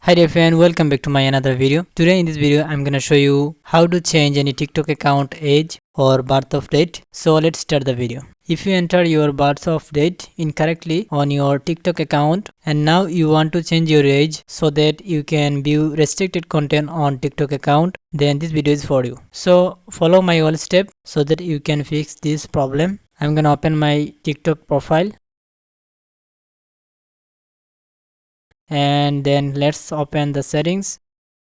Hi dear friend, welcome back to my another video. Today in this video I'm gonna show you how to change any TikTok account age or birth of date. So let's start the video. If you enter your birth of date incorrectly on your TikTok account and now you want to change your age so that you can view restricted content on TikTok account, then this video is for you. So follow my all step so that you can fix this problem. I'm gonna open my TikTok profile. And then let's open the settings.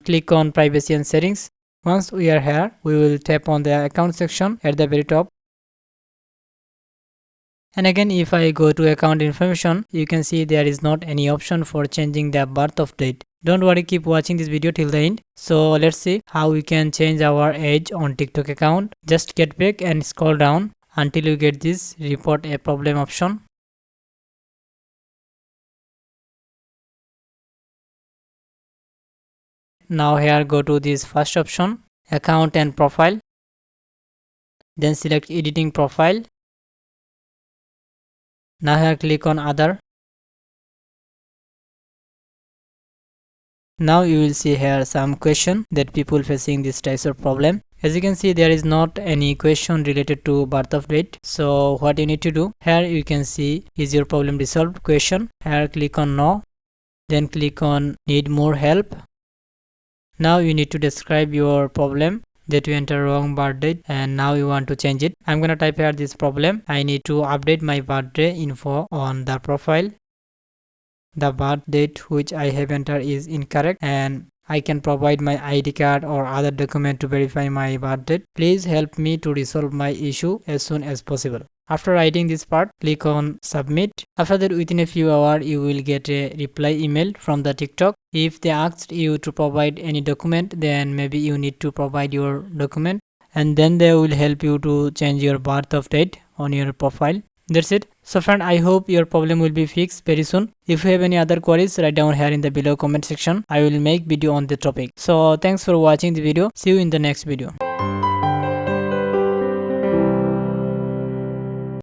Click on privacy and settings. Once we are here, we will tap on the account section at the very top. And again, if I go to account information, you can see there is not any option for changing the birth of date. Don't worry, keep watching this video till the end. So let's see how we can change our age on TikTok account. Just get back and scroll down until you get this report a problem option. Now here go to this first option, account and profile. Then select editing profile. Now here click on other. Now you will see here some question that people facing this types of problem. As you can see, there is not any question related to birth of date. So what you need to do, here you can see is your problem resolved question. Here click on no. Then click on need more help. Now you need to describe your problem that you enter wrong birth date and now you want to change it. I'm gonna type here this problem. I need to update my birthday info on the profile. The birth date which I have entered is incorrect and I can provide my ID card or other document to verify my birth date. Please help me to resolve my issue as soon as possible. After writing this part, click on submit. After that, within a few hours, you will get a reply email from the TikTok. If they asked you to provide any document, then maybe you need to provide your document and then they will help you to change your birth of date on your profile. That's it. So friend, I hope your problem will be fixed very soon. If you have any other queries, write down here in the below comment section. I will make video on the topic. So thanks for watching the video. See you in the next video.